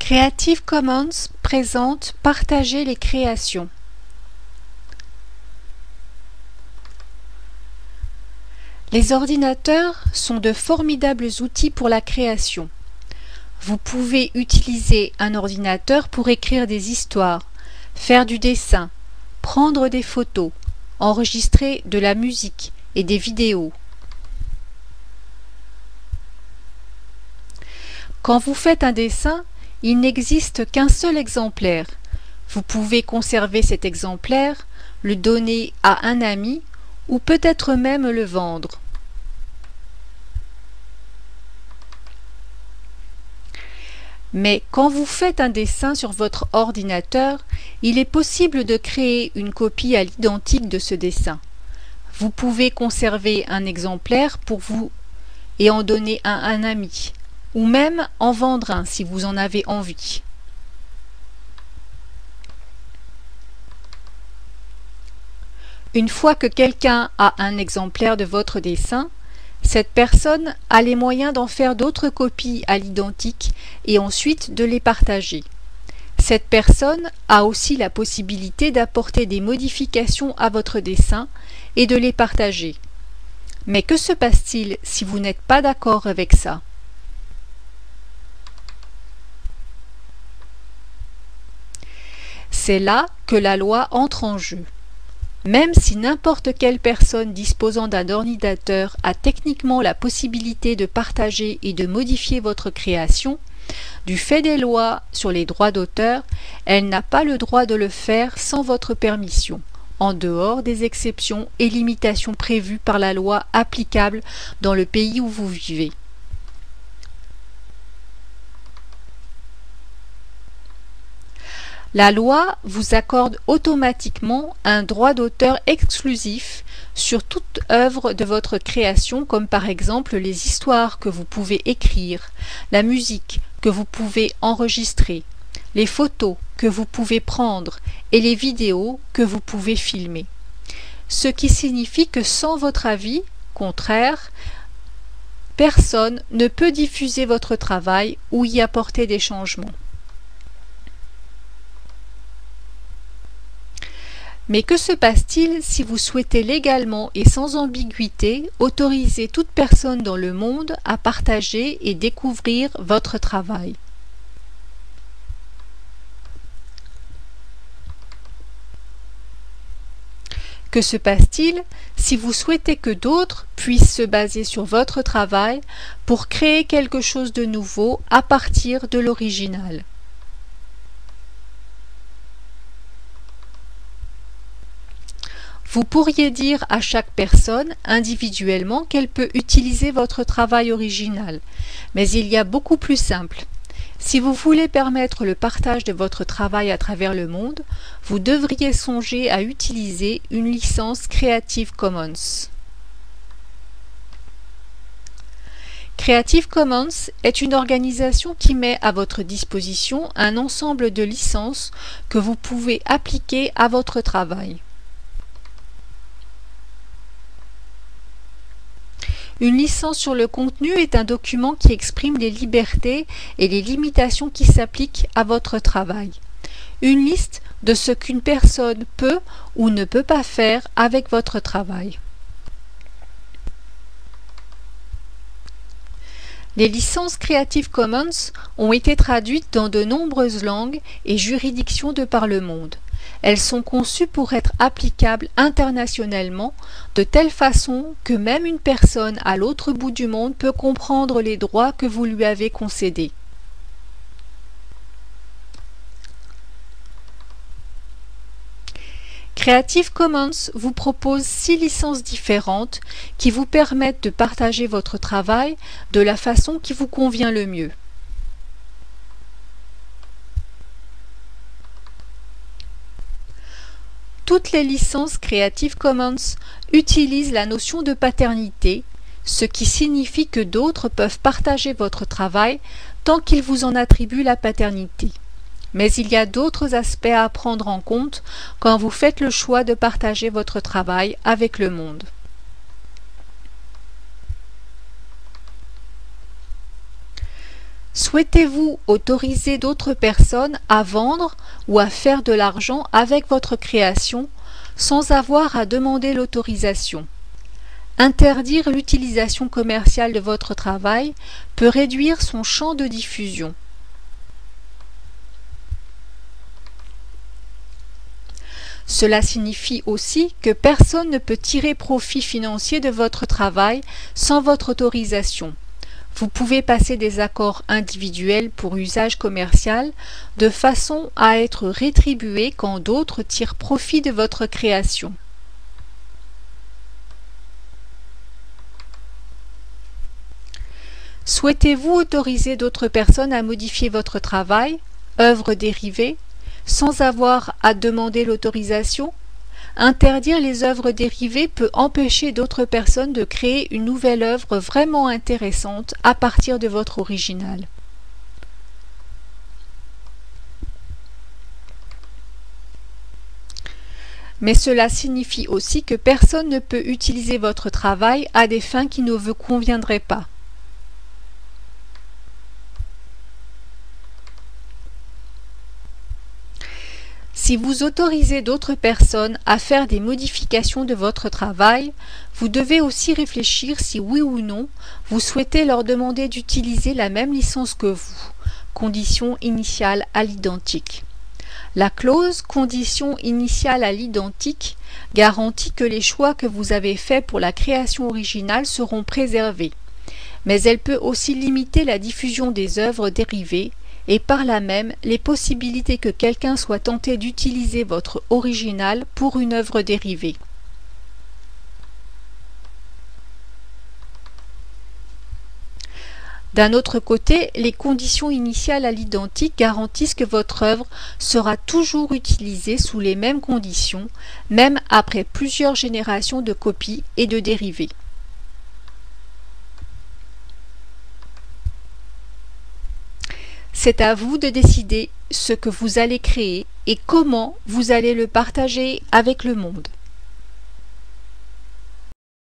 Creative Commons présente Partager les créations. Les ordinateurs sont de formidables outils pour la création. Vous pouvez utiliser un ordinateur pour écrire des histoires, faire du dessin, prendre des photos, enregistrer de la musique et des vidéos. Quand vous faites un dessin, il n'existe qu'un seul exemplaire. Vous pouvez conserver cet exemplaire, le donner à un ami ou peut-être même le vendre. Mais quand vous faites un dessin sur votre ordinateur, il est possible de créer une copie à l'identique de ce dessin. Vous pouvez conserver un exemplaire pour vous et en donner à un ami, ou même en vendre un si vous en avez envie. Une fois que quelqu'un a un exemplaire de votre dessin, cette personne a les moyens d'en faire d'autres copies à l'identique et ensuite de les partager. Cette personne a aussi la possibilité d'apporter des modifications à votre dessin et de les partager. Mais que se passe-t-il si vous n'êtes pas d'accord avec ça ? C'est là que la loi entre en jeu. Même si n'importe quelle personne disposant d'un ordinateur a techniquement la possibilité de partager et de modifier votre création, du fait des lois sur les droits d'auteur, elle n'a pas le droit de le faire sans votre permission, en dehors des exceptions et limitations prévues par la loi applicable dans le pays où vous vivez. La loi vous accorde automatiquement un droit d'auteur exclusif sur toute œuvre de votre création, comme par exemple les histoires que vous pouvez écrire, la musique que vous pouvez enregistrer, les photos que vous pouvez prendre et les vidéos que vous pouvez filmer. Ce qui signifie que sans votre avis contraire, personne ne peut diffuser votre travail ou y apporter des changements. Mais que se passe-t-il si vous souhaitez légalement et sans ambiguïté autoriser toute personne dans le monde à partager et découvrir votre travail ? Que se passe-t-il si vous souhaitez que d'autres puissent se baser sur votre travail pour créer quelque chose de nouveau à partir de l'original ? Vous pourriez dire à chaque personne individuellement qu'elle peut utiliser votre travail original, mais il y a beaucoup plus simple. Si vous voulez permettre le partage de votre travail à travers le monde, vous devriez songer à utiliser une licence Creative Commons. Creative Commons est une organisation qui met à votre disposition un ensemble de licences que vous pouvez appliquer à votre travail. Une licence sur le contenu est un document qui exprime les libertés et les limitations qui s'appliquent à votre travail. Une liste de ce qu'une personne peut ou ne peut pas faire avec votre travail. Les licences Creative Commons ont été traduites dans de nombreuses langues et juridictions de par le monde. Elles sont conçues pour être applicables internationalement de telle façon que même une personne à l'autre bout du monde peut comprendre les droits que vous lui avez concédés. Creative Commons vous propose 6 licences différentes qui vous permettent de partager votre travail de la façon qui vous convient le mieux. Toutes les licences Creative Commons utilisent la notion de paternité, ce qui signifie que d'autres peuvent partager votre travail tant qu'ils vous en attribuent la paternité. Mais il y a d'autres aspects à prendre en compte quand vous faites le choix de partager votre travail avec le monde. Souhaitez-vous autoriser d'autres personnes à vendre ou à faire de l'argent avec votre création sans avoir à demander l'autorisation? Interdire l'utilisation commerciale de votre travail peut réduire son champ de diffusion. Cela signifie aussi que personne ne peut tirer profit financier de votre travail sans votre autorisation. Vous pouvez passer des accords individuels pour usage commercial de façon à être rétribué quand d'autres tirent profit de votre création. Souhaitez-vous autoriser d'autres personnes à modifier votre travail, œuvre dérivée, sans avoir à demander l'autorisation? Interdire les œuvres dérivées peut empêcher d'autres personnes de créer une nouvelle œuvre vraiment intéressante à partir de votre original. Mais cela signifie aussi que personne ne peut utiliser votre travail à des fins qui ne vous conviendraient pas. Si vous autorisez d'autres personnes à faire des modifications de votre travail, vous devez aussi réfléchir si oui ou non vous souhaitez leur demander d'utiliser la même licence que vous, condition initiale à l'identique. La clause condition initiale à l'identique garantit que les choix que vous avez faits pour la création originale seront préservés, mais elle peut aussi limiter la diffusion des œuvres dérivées et par là même les possibilités que quelqu'un soit tenté d'utiliser votre original pour une œuvre dérivée. D'un autre côté, les conditions initiales à l'identique garantissent que votre œuvre sera toujours utilisée sous les mêmes conditions, même après plusieurs générations de copies et de dérivés. C'est à vous de décider ce que vous allez créer et comment vous allez le partager avec le monde.